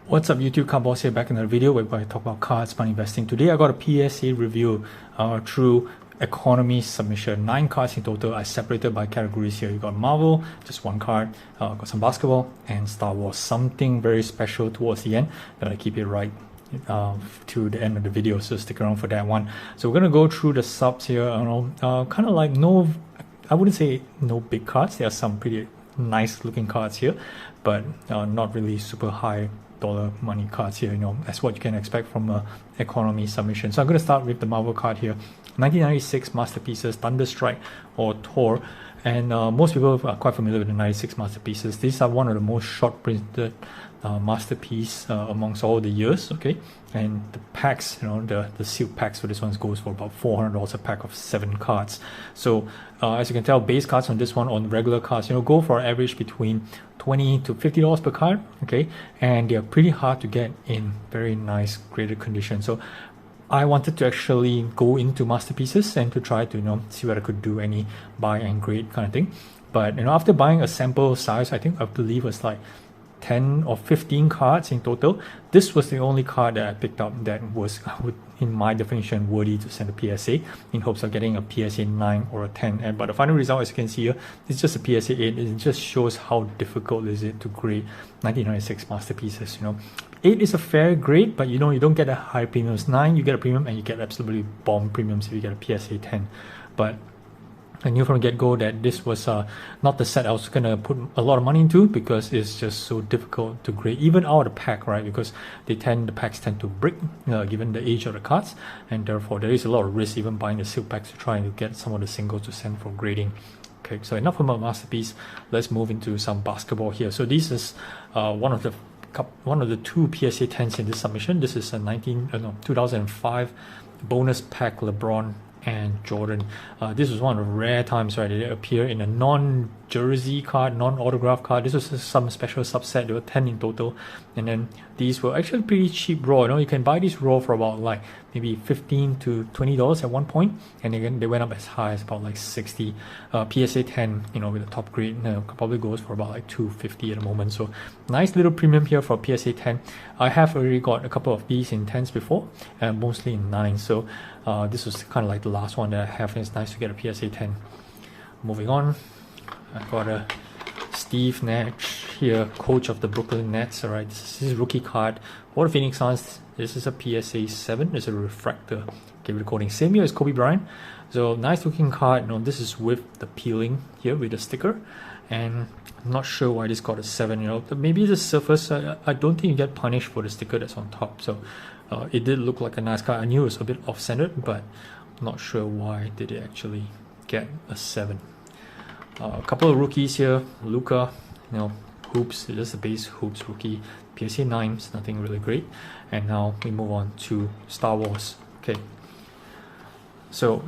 What's up YouTube, Carboss here, back in another video where I talk about cards, money investing. Today I got a PSA Reveal through economy submission. 9 cards in total. I separated by categories here. You got Marvel, just 1 card, got some basketball, and Star Wars. Something very special towards the end that I keep it right to the end of the video, so stick around for that one. So we're gonna go through the subs here. Kind of like I wouldn't say no big cards. There are some pretty nice looking cards here, but not really super high dollar money cards here, as what you can expect from a economy submission. So I'm going to start with the Marvel card here. 1996 masterpieces, Thunderstrike or Thor, and most people are quite familiar with the 96 masterpieces. These are one of the most short printed masterpiece amongst all the years. Okay, and the packs, the sealed packs for this one goes for about $400 a pack of 7 cards. So as you can tell, base cards on this one, on regular cards, go for an average between $20 to $50 per card. Okay, and they're pretty hard to get in very nice graded condition. So I wanted to actually go into masterpieces and to try to see what I could do any buy and grade kind of thing. But after buying a sample size, I believe it was like 10 or 15 cards in total, this was the only card that I picked up that was, in my definition, worthy to send a PSA, in hopes of getting a PSA 9 or a 10. But the final result, as you can see here, it's just a PSA 8. It just shows how difficult is it to grade 1996 masterpieces. 8 is a fair grade, but you don't get a high premiums. 9, you get a premium, and you get absolutely bomb premiums if you get a PSA 10. But I knew from the get-go that this was not the set I was going to put a lot of money into, because it's just so difficult to grade, even out of the pack, right? Because the packs tend to break given the age of the cards, and therefore there is a lot of risk even buying the sealed packs to try to get some of the singles to send for grading. Okay, so enough about masterpiece. Let's move into some basketball here. So this is one of the 2 PSA 10s in this submission. This is a 2005 bonus pack LeBron and Jordan. This was one of the rare times, right, they appear in a non-jersey card, non-autograph card. This was some special subset. There were 10 in total, and then these were actually pretty cheap raw. You can buy these raw for about like maybe $15 to $20 at one point, and again they went up as high as about like 60. PSA 10, with the top grade, probably goes for about like $250 at the moment. So nice little premium here for PSA 10. I have already got a couple of these in 10s before, and mostly in 9s. So this was kind of like the last one that I have, and it's nice to get a PSA 10. Moving on, I got a Steve Nash here, coach of the Brooklyn Nets. All right, this is his rookie card for the Phoenix Suns. This is a PSA 7. It's a refractor. Okay, recording same year as Kobe Bryant. So nice looking card. This is with the peeling here with the sticker, and I'm not sure why this got a 7. Maybe the surface. I don't think you get punished for the sticker that's on top. So it did look like a nice card. I knew it was a bit off-centered, but I'm not sure why did it actually get a 7. A couple of rookies here. Luka, hoops, just a base hoops rookie. PSA 9s, nothing really great. And now we move on to Star Wars. Okay, so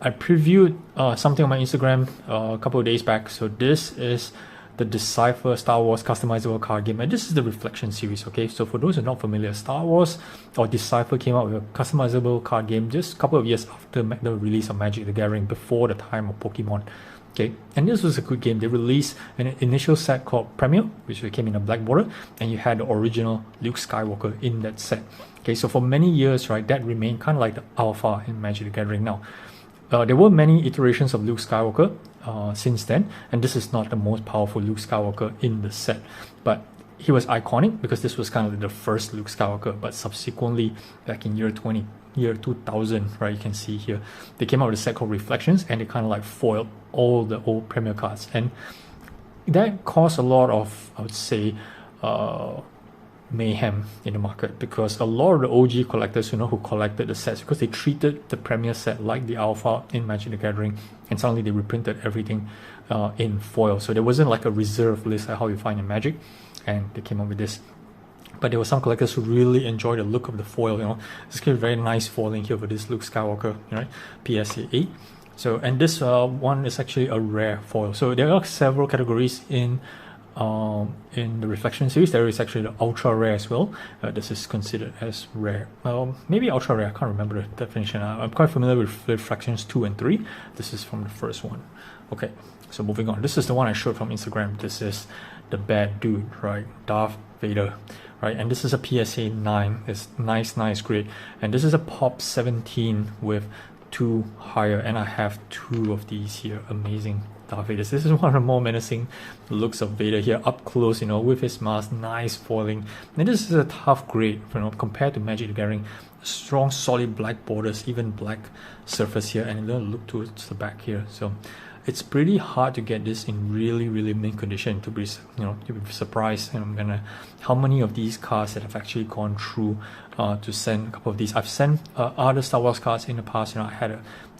I previewed something on my Instagram a couple of days back. So this is the Decipher Star Wars customizable card game, and this is the Reflection series. Okay, so for those who are not familiar, Star Wars or Decipher came out with a customizable card game just a couple of years after the release of Magic the Gathering, before the time of Pokemon. Okay, and this was a good game. They released an initial set called Premier, which came in a black border, and you had the original Luke Skywalker in that set. Okay, so for many years, right, that remained kind of like the alpha in Magic the Gathering. Now, there were many iterations of Luke Skywalker since then, and this is not the most powerful Luke Skywalker in the set, but he was iconic because this was kind of the first Luke Skywalker. But subsequently, back in year 2000, right, you can see here, they came out with a set called Reflections, and they kind of like foiled all the old Premier cards, and that caused a lot of, I would say, mayhem in the market, because a lot of the OG collectors who collected the sets, because they treated the Premier set like the alpha in Magic the Gathering, and suddenly they reprinted everything in foil. So there wasn't like a reserve list like how you find in Magic, and they came up with this. But there were some collectors who really enjoyed the look of the foil. It's a very nice foiling here for this Luke Skywalker, right? PSA 8. So, and this one is actually a rare foil. So there are several categories in the Reflection series. There is actually the ultra rare as well. This is considered as rare. Maybe ultra rare, I can't remember the definition. I'm quite familiar with Reflections 2 and 3. This is from the first one. Okay, so moving on. This is the one I showed from Instagram. This is the bad dude, right? Darth Vader, right? And this is a PSA 9. It's nice grade. And this is a Pop 17 with 2 higher, and I have 2 of these here. Amazing Darth Vader. This is one of the more menacing looks of Vader here up close, you know, with his mask, nice foiling. And this is a tough grade, you know, compared to Magic the Gathering. Strong, solid black borders, even black surface here, and look towards the back here. So it's pretty hard to get this in really mint condition. To be, you know, to be surprised, and how many of these cards that have actually gone through to send a couple of these. I've sent other Star Wars cards in the past. You know,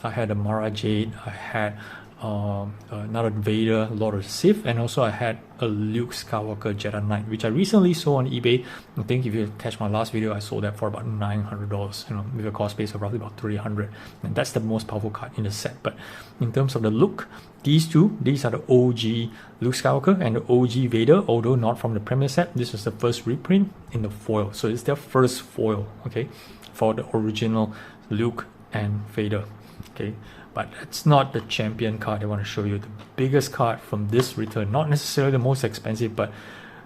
I had a Mara Jade, I had another Vader, Lord of Sith, and also I had a Luke Skywalker Jedi Knight, which I recently sold on eBay. I think if you catch my last video, I sold that for about $900, you know, with a cost base of roughly about $300, and that's the most powerful card in the set. But in terms of the look, these are the OG Luke Skywalker and the OG Vader, although not from the Premier set. This is the first reprint in the foil, so it's their first foil, okay, for the original Luke and Vader, okay. But that's not the champion card I want to show you. The biggest card from this return, not necessarily the most expensive, but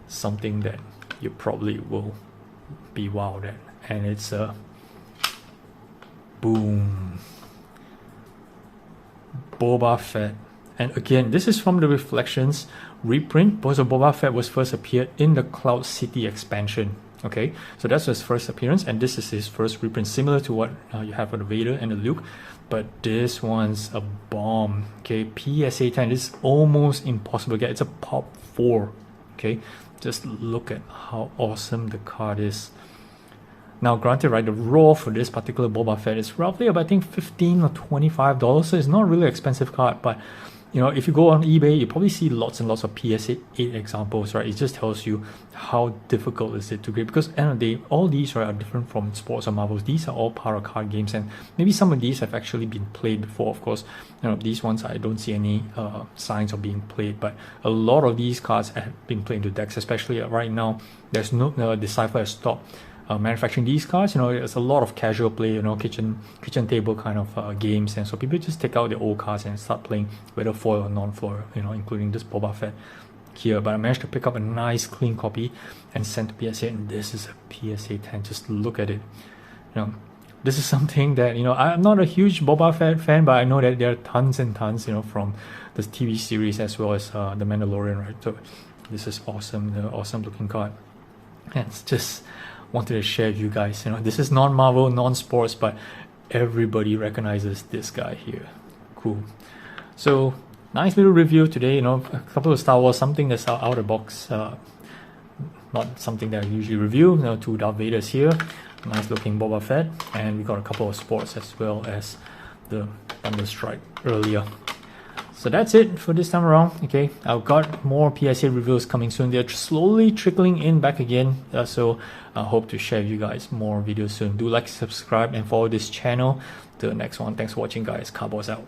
something that you probably will be wowed at. And it's a boom, Boba Fett. And again, this is from the Reflections reprint, because Boba Fett was first appeared in the Cloud City expansion. Okay, so that's his first appearance, and this is his first reprint, similar to what you have for the Vader and the Luke, but this one's a bomb. Okay, PSA 10. This is almost impossible to get. It's a Pop 4. Okay, just look at how awesome the card is. Now, granted, right, the raw for this particular Boba Fett is roughly about, I think, $15 or $25, so it's not really an expensive card, but you know, if you go on eBay, you probably see lots and lots of PSA 8 examples, right? It just tells you how difficult is it to grade, because at the end of the day, all these, right, are different from sports or marbles. These are all part of card games, and maybe some of these have actually been played before. Of course, you know, these ones I don't see any signs of being played, but a lot of these cards have been played into decks, especially right now. There's no Decipher has stopped manufacturing these cards. You know, there's a lot of casual play, you know, kitchen table kind of games, and so people just take out their old cards and start playing, whether foil or non-foil, you know, including this Boba Fett here. But I managed to pick up a nice clean copy and send to PSA, and this is a PSA 10. Just look at it. You know, this is something that, you know, I'm not a huge Boba Fett fan, but I know that there are tons and tons, you know, from this TV series as well as The Mandalorian, right? So this is awesome, the awesome looking card, and it's just wanted to share with you guys. You know, this is non-Marvel, non-sports, but everybody recognizes this guy here. Cool. So nice little review today. You know, a couple of Star Wars, something that's out of the box, not something that I usually review. You know, 2 Darth Vaders here, nice looking Boba Fett, and we got a couple of sports as well as the Thunder Strike earlier. So that's it for this time around. Okay, I've got more PSA reviews coming soon. They're slowly trickling in back again, so I hope to share with you guys more videos soon. Do like, subscribe, and follow this channel. Till the next one. Thanks for watching, guys. Cowboys out.